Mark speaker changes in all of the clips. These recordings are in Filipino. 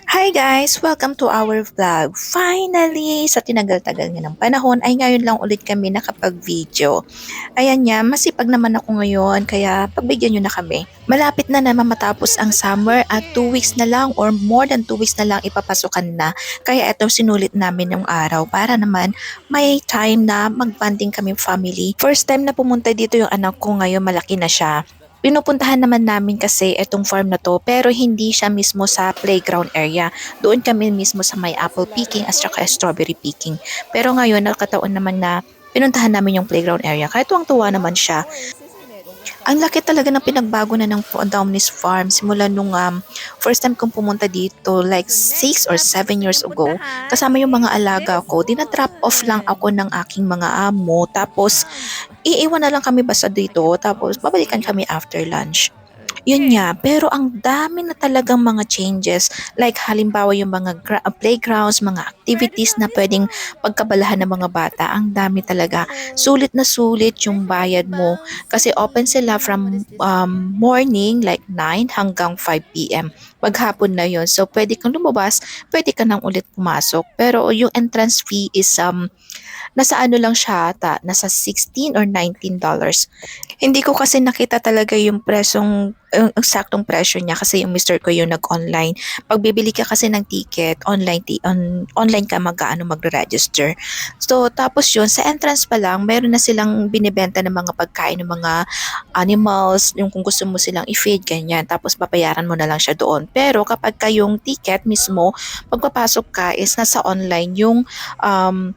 Speaker 1: Hi guys! Welcome to our vlog. Finally, sa tinagal-tagal nga ng panahon ay ngayon lang ulit kami nakapag-video. Ayan nga, masipag naman ako ngayon kaya pagbigyan nyo na kami. Malapit na naman matapos ang summer at 2 weeks na lang or more than 2 weeks na lang ipapasukan na. Kaya ito sinulit namin yung araw para naman may time na mag-bonding kami family. First time na pumunta dito yung anak ko ngayon, malaki na siya. Pinupuntahan naman namin kasi itong farm na to pero hindi siya mismo sa playground area. Doon kami mismo sa may apple picking at saka strawberry picking. Pero ngayon nakataon naman na pinuntahan namin yung playground area. Kahit tuwang-tuwa naman siya. Ang laki talaga ng pinagbago na ng Domnis Farm simula nung first time kong pumunta dito like 6 or 7 years ago. Kasama yung mga alaga ko, dinadrop off lang ako ng aking mga amo tapos iiwan na lang kami basta dito tapos babalikan kami after lunch. Yun nga, pero ang dami na talagang mga changes. Like halimbawa yung mga playgrounds, mga activities na pwedeng pagkabalahan ng mga bata. Ang dami talaga. Sulit na sulit yung bayad mo. Kasi open sila from morning like 9 hanggang 5 p.m. Maghapon na yon. So pwede kang lumabas, pwede ka nang ulit pumasok. Pero yung entrance fee is nasa ano lang siya ata, nasa 16 or $19. Hindi ko kasi nakita talaga yung presyong eksaktong presyo niya kasi yung mister ko yung nag-online. Pag bibili ka kasi ng ticket, online ka magre-register. So tapos yun, sa entrance pa lang, meron na silang binibenta ng mga pagkain ng mga animals, yung kung gusto mo silang i-feed, ganyan. Tapos babayaran mo na lang siya doon. Pero kapag yung ticket mismo, pagpapasok ka is nasa online yung um,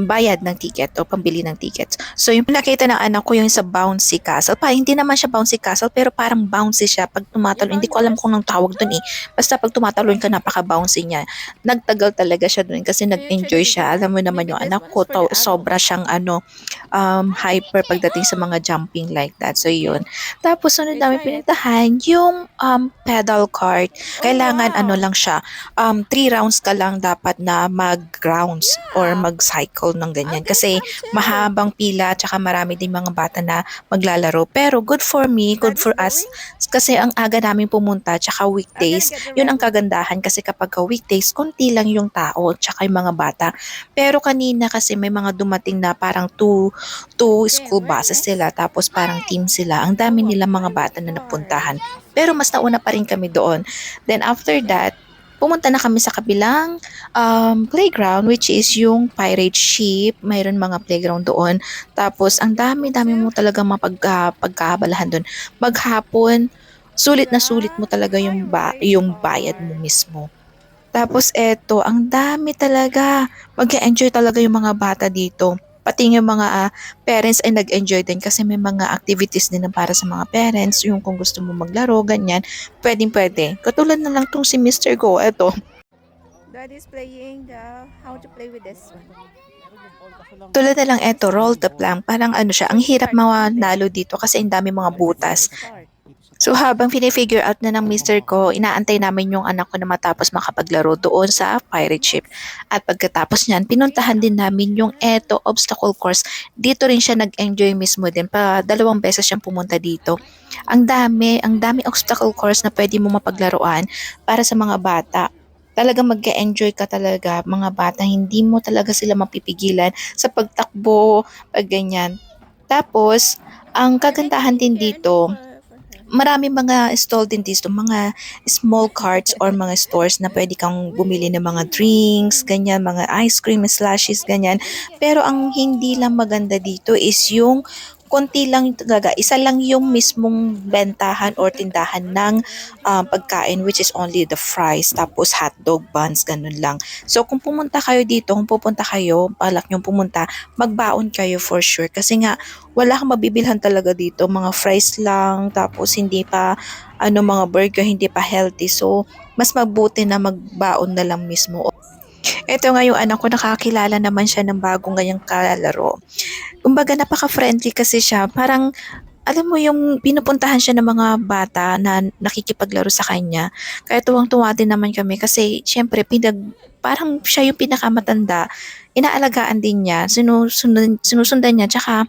Speaker 1: bayad ng ticket o pambili ng tickets. So yung nakita ng anak ko yung sa bouncy castle. Hindi naman siya bouncy castle pero parang bouncy siya pag tumatalon. Hindi ko alam kung anong tawag dun eh. Basta pag tumatalon ka napaka-bouncy niya. Nagtagal talaga siya dun kasi nag-enjoy siya. Alam mo naman yung anak ko, sobra siyang hyper pagdating sa mga jumping like that. So yun. Tapos sunod namin pinuntahan yung pedal cart. Kailangan ano lang siya, 3 rounds ka lang dapat na mag-rounds or mag-cycle ng ganyan. Kasi mahabang pila tsaka marami din mga bata na maglalaro. Pero good for me, good for us. Kasi ang aga namin pumunta tsaka weekdays, yun ang kagandahan kasi kapag weekdays, konti lang yung tao tsaka yung mga bata. Pero kanina kasi may mga dumating na parang two school buses sila tapos parang team sila. Ang dami nila mga bata na napuntahan. Pero mas nauna pa rin kami doon. Then after that, pumunta na kami sa kabilang playground which is yung pirate ship. Mayroon mga playground doon. Tapos ang dami-dami mo talaga pagkabalahan doon. Maghapon, sulit na sulit mo talaga yung bayad mo mismo. Tapos eto, ang dami talaga. Mag-enjoy talaga yung mga bata dito. Pati yung mga parents ay nag-enjoy din kasi may mga activities din na para sa mga parents. Yung kung gusto mo maglaro, ganyan, pwedeng pwede. Katulad na lang tong si Mr. Go. Eto,
Speaker 2: Dad is playing the how to play with this one.
Speaker 1: tulad na lang eto, roll the plank. Parang ano siya, ang hirap
Speaker 2: Start.
Speaker 1: manalo dito kasi ang dami mga butas.
Speaker 2: Start.
Speaker 1: So habang fini-figure out na ng mister ko, inaantay namin yung anak ko na matapos makapaglaro doon sa pirate ship. At pagkatapos niyan, pinuntahan din namin yung eto obstacle course. Dito rin siya nag-enjoy mismo din. 2 beses siyang pumunta dito. Ang dami obstacle course na pwede mo mapaglaruan para sa mga bata. Talagang mag-enjoy ka talaga, mga bata. Hindi mo talaga sila mapipigilan sa pagtakbo, pag ganyan. Tapos, ang
Speaker 2: I think
Speaker 1: kagandahan din
Speaker 2: here and
Speaker 1: dito,
Speaker 2: for her.
Speaker 1: marami mga stall din dito, mga small carts or mga stores na pwede kang bumili ng mga drinks, ganyan, mga ice cream, slushies, ganyan. Pero ang hindi lang maganda dito is yung konti lang talaga, isa lang yung mismong bentahan or tindahan ng pagkain which is only the fries, tapos hotdog buns, ganun lang. So kung pumunta kayo dito, kung pupunta kayo, balak yung pumunta, magbaon kayo for sure. Kasi nga, wala kang mabibilhan talaga dito. Mga fries lang, tapos hindi pa, mga burger, hindi pa healthy. So, mas mabuti na magbaon na lang mismo. Ito nga yung anak ko, nakakilala naman siya ng bagong ganyang kalaro. Kumbaga, napaka-friendly kasi siya. Parang, alam mo yung pinupuntahan siya ng mga bata na nakikipaglaro sa kanya. Kaya tuwang-tuwa din naman kami kasi syempre parang siya yung pinakamatanda. Inaalagaan din niya, sinusundan niya, tsaka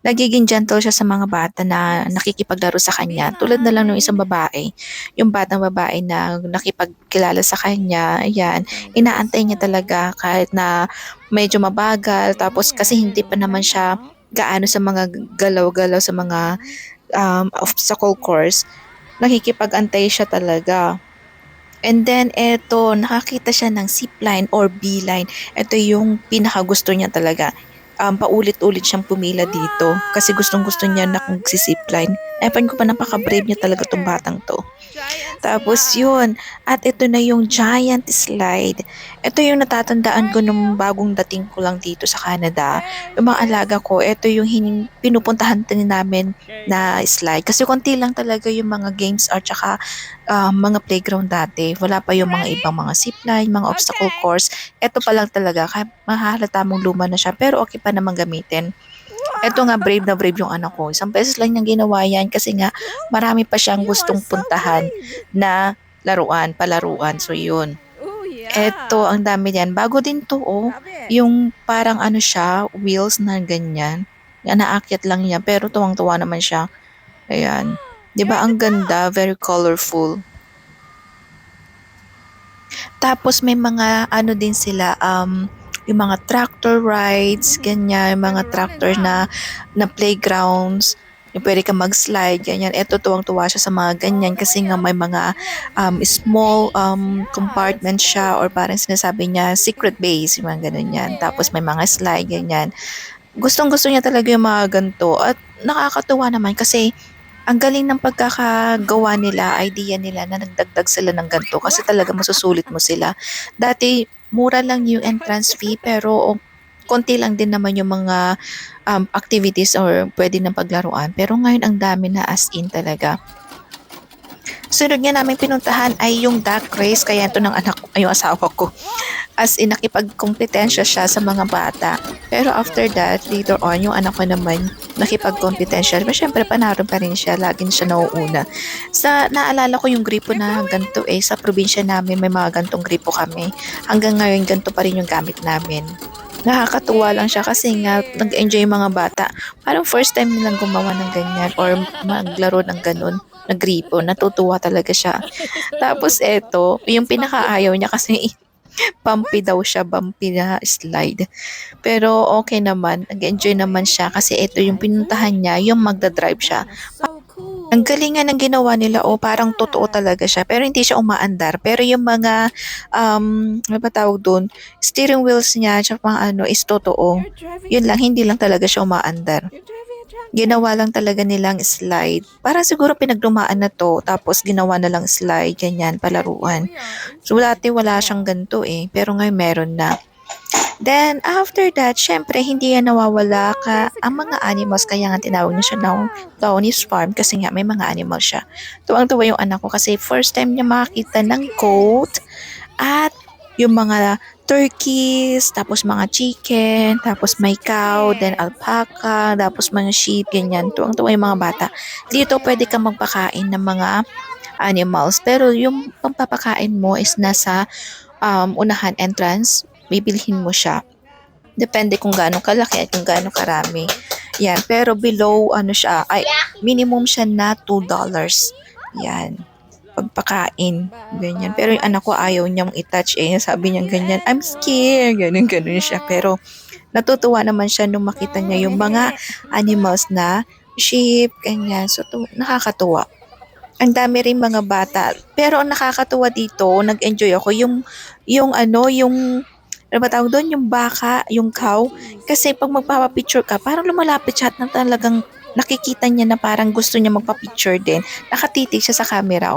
Speaker 1: nagiging gentle siya sa mga bata na nakikipaglaro sa kanya. Tulad na lang ng isang babae, yung batang babae na nakipagkilala sa kanya, ayan, inaantay niya talaga kahit na medyo mabagal. Tapos kasi hindi pa naman siya gaano sa mga galaw-galaw sa mga obstacle course, nakikipag-antay siya talaga. And then eto, nakakita siya ng zipline or beeline. Ito yung pinakagusto niya talaga. Paulit-ulit siyang pumila dito kasi gustong-gusto niya na zipline. Ewan ko pa napaka-brave niya talaga tong batang to.
Speaker 2: Giant
Speaker 1: Tapos
Speaker 2: slide.
Speaker 1: yun, at ito na yung giant slide. Ito yung natatandaan ko nung bagong dating ko lang dito sa Canada. Yung mga alaga ko, ito yung pinupuntahan din namin na slide. Kasi konti lang talaga yung mga games or tsaka mga playground dati. Wala pa yung mga ibang mga zipline, mga obstacle
Speaker 2: Okay.
Speaker 1: course. Ito pa lang talaga. Kaya mahalata mong luma na siya. Pero okay pa naman gamitin. Eto nga, brave na brave yung anak ko. Isang beses lang niyang ginawa yan kasi nga marami pa siyang
Speaker 2: You are
Speaker 1: gustong
Speaker 2: so
Speaker 1: puntahan
Speaker 2: brave.
Speaker 1: na palaruan. So yun.
Speaker 2: Oh
Speaker 1: Eto,
Speaker 2: yeah.
Speaker 1: ang dami niyan. Bago din to, oh.
Speaker 2: Love it.
Speaker 1: Yung parang ano siya, wheels na ganyan. Yan, naakyat lang niya. Pero tuwang-tuwa naman siya. Ayan. 'Di
Speaker 2: You're
Speaker 1: ba
Speaker 2: at
Speaker 1: ang
Speaker 2: the top.
Speaker 1: ganda, very colorful. Tapos may mga ano din sila, yung mga tractor rides, ganyan, yung mga
Speaker 2: Gonna run it
Speaker 1: tractor
Speaker 2: up.
Speaker 1: na playgrounds, yung pwede ka mag-slide, ganyan. Eto tuwang-tuwa siya sa mga ganyan
Speaker 2: All the
Speaker 1: kasi
Speaker 2: way
Speaker 1: nga
Speaker 2: up.
Speaker 1: may mga small
Speaker 2: Nice. Yeah, it's
Speaker 1: compartment siya or
Speaker 2: cool.
Speaker 1: parang sinasabi niya secret base, yung mga ganun yan. Tapos may mga slide, ganyan. Gustong-gusto niya talaga yung mga ganito at nakakatuwa naman kasi ang galing ng pagkakagawa nila, idea nila na nagdagdag sila ng ganito kasi talaga masusulit mo sila. Dati, mura lang yung entrance fee pero konti lang din naman yung mga activities or pwede ng paglaruan. Pero ngayon ang dami na as in talaga. Sunod nga namin pinuntahan ay yung duck race kaya ito ng anak ko, ay yung asawa ko. As in, nakipagkompetensya siya sa mga bata. Pero after that, later on, yung anak ko naman, nakipagkompetensya. Pero syempre, panalo pa rin siya. Laging siya nauuna. Naalala ko yung gripo na ganito sa probinsya namin, may mga gantong gripo kami. Hanggang ngayon, ganito pa rin yung gamit namin. Nakakatuwa
Speaker 2: Yay,
Speaker 1: lang siya kasi nga
Speaker 2: practice.
Speaker 1: nag-enjoy yung mga bata. Parang first time nilang gumawa ng ganyan or maglaro ng ganun na gripo. Natutuwa talaga siya. Tapos eto, yung
Speaker 2: It's bumpy.
Speaker 1: pinakaayaw niya kasi bumpy
Speaker 2: What?
Speaker 1: daw siya, bumpy na slide. Pero okay naman, nag-enjoy naman siya kasi ito yung pinuntahan niya, yung magdadrive siya.
Speaker 2: That is so
Speaker 1: Ang
Speaker 2: cool.
Speaker 1: galing nga ng ginawa nila, parang totoo
Speaker 2: Yeah.
Speaker 1: talaga siya. Pero hindi siya umaandar. Pero yung mga, ano ba tawag doon, steering wheels niya, tsaka mga ano, is totoo.
Speaker 2: You're driving
Speaker 1: Yun
Speaker 2: a
Speaker 1: lang, hindi lang talaga siya umaandar.
Speaker 2: you're driving a tractor.
Speaker 1: Ginawa lang talaga nilang slide. Parang siguro pinaglumaan na to, tapos ginawa na lang slide, ganyan,
Speaker 2: Here
Speaker 1: palaruan.
Speaker 2: we are
Speaker 1: So
Speaker 2: inside
Speaker 1: dati
Speaker 2: the
Speaker 1: wala siyang
Speaker 2: mall.
Speaker 1: ganito pero ngayon meron na. Then after that, syempre hindi yan nawawala
Speaker 2: Wow, there's a
Speaker 1: ang mga animals
Speaker 2: cow.
Speaker 1: kaya nga
Speaker 2: Look at
Speaker 1: tinawag niya siya ng
Speaker 2: that.
Speaker 1: Tony's Farm kasi nga may mga animals siya. Tuwang-tuwa yung anak ko kasi first time niya
Speaker 2: Nice
Speaker 1: makakita ng goat
Speaker 2: chickens.
Speaker 1: at yung mga turkeys, tapos mga chicken, tapos
Speaker 2: Nice
Speaker 1: may cow, then
Speaker 2: chickens.
Speaker 1: alpaca, tapos mga sheep, ganyan.
Speaker 2: Ooh.
Speaker 1: Tuwang-tuwa yung mga bata. Dito pwede kang magpakain ng mga animals, pero yung pagpapakain mo is nasa unahan entrance, bibilhin mo siya. Depende kung gaano kalaki at kung gaano karami. Yan, pero below ano siya, ay minimum siya na $2. Yan, pagpakain. Ganyan. Pero yung anak ko
Speaker 2: Much.
Speaker 1: ayaw niyang i-touch Sabi niya ganyan, I'm
Speaker 2: And
Speaker 1: scared. Ganun siya.
Speaker 2: no.
Speaker 1: Pero natutuwa naman siya nung makita niya yung mga animals na sheep, ganyan. So, nakakatuwa. Ang dami rin mga bata. Pero ang nakakatuwa dito, nag-enjoy ako, yung ano, ano ba tawag doon? Yung baka, yung cow. Kasi pag magpapapicture ka, parang lumalapit siya at na talagang nakikita niya na parang gusto niya magpa-picture din. Nakatitig siya sa camera.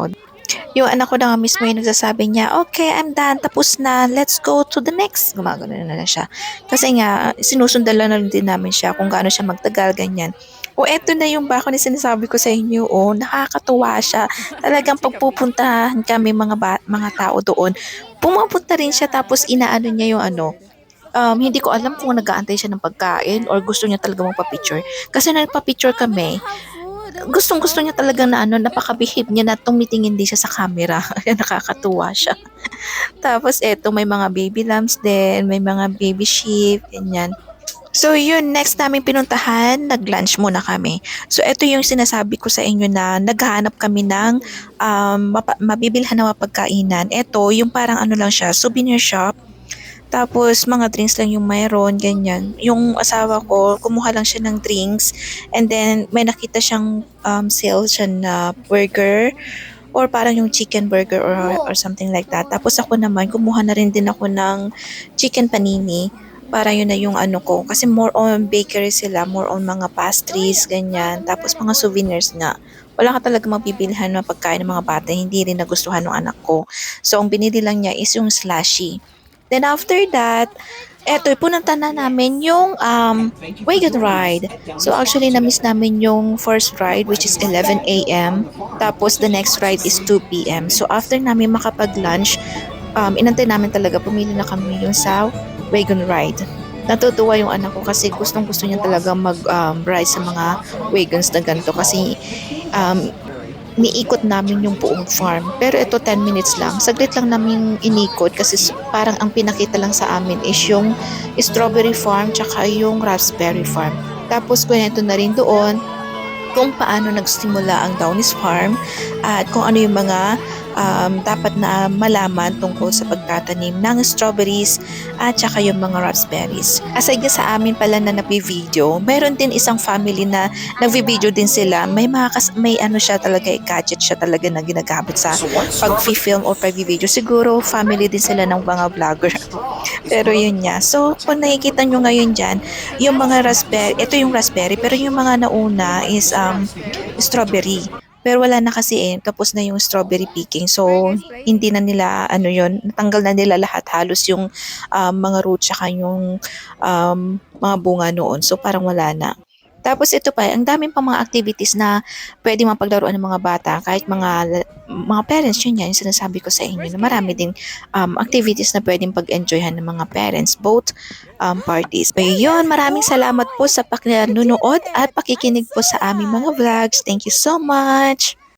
Speaker 1: Yung anak ko na nga mismo yung nagsasabi niya, okay, I'm done, tapos na, let's go to the next. Gumagano na siya. Kasi nga, sinusundan lang na din namin siya kung gaano siya magtagal, ganyan. Eto na yung bako na sinasabi ko sa inyo, nakakatuwa siya. Talagang
Speaker 2: Take a peek.
Speaker 1: pagpupuntahan kami mga tao doon, pumupunta rin siya tapos inaano niya yung ano, hindi ko alam kung nag-aantay siya ng pagkain or gusto niya talaga magpa-picture. Kasi nagpa-picture
Speaker 2: Oh, look
Speaker 1: kami,
Speaker 2: how cool. That looks
Speaker 1: gustong-gusto
Speaker 2: so
Speaker 1: niya talaga na
Speaker 2: cool.
Speaker 1: napaka-behave niya na tumitingin din siya sa camera. Kaya nakakatuwa siya. Tapos eto, may mga baby lambs din, may mga baby sheep, ganyan. So yun, next namin pinuntahan, nag-lunch muna kami. So ito yung sinasabi ko sa inyo na naghahanap kami ng mabibilhan na mapagkainan. Ito, yung parang ano lang siya, souvenir shop. Tapos mga drinks lang yung mayroon, ganyan. Yung asawa ko, kumuha lang siya ng drinks and then may nakita siyang sale siya na burger or parang yung chicken burger or something like that. Tapos ako naman, kumuha na rin din ako ng chicken panini. Para yun na yung ano ko. Kasi more on bakery sila, more on mga pastries, ganyan. Tapos mga souvenirs nga. Wala ka talaga mabibilhan ng pagkain ng mga bata, hindi rin nagustuhan ng anak ko. So, ang binili lang niya is yung slushy. Then after that, eto, punanta na namin yung wagon ride. So actually, na-miss namin yung first ride which is 11 a.m. Tapos the next ride is 2 p.m. So after namin makapag-lunch, inantay namin talaga, pumili na kami yung sa wagon ride. Natutuwa yung anak ko kasi gustong gusto niya talaga mag-ride sa mga wagons na ganito kasi um, niikot namin yung buong farm. Pero ito 10 minutes lang. Saglit lang namin inikot kasi parang ang pinakita lang sa amin is yung strawberry farm tsaka yung raspberry farm. Tapos kwento na rin doon kung paano nagsimula ang Downies Farm at kung ano yung mga dapat na malaman tungkol sa pagtatanim ng strawberries at saka yung mga raspberries. Aside nga sa amin pala na napi-video, mayroon din isang family na nagvi-video din sila. May ano siya talaga, gadget siya talaga na ginagamit sa pag-film or pag-video. Siguro family din sila ng mga vlogger. Pero yun nga. So, kung nakikita nyo ngayon dyan, yung mga raspberry, ito yung raspberry, pero yung mga nauna is strawberry. Pero wala na kasi tapos na yung strawberry picking. So, hindi na nila, ano yun, natanggal na nila lahat halos yung mga roots tsaka yung mga bunga noon. So, parang wala na. Tapos ito pa, ang daming pang mga activities na pwede mapaglaruan ng mga bata, kahit mga parents, yun yan, yung sinasabi ko sa inyo, na marami din activities na pwedeng pag-enjoyhan ng mga parents, both parties. So yun, maraming salamat po sa pakinunood at pakikinig po sa aming mga vlogs. Thank you so much!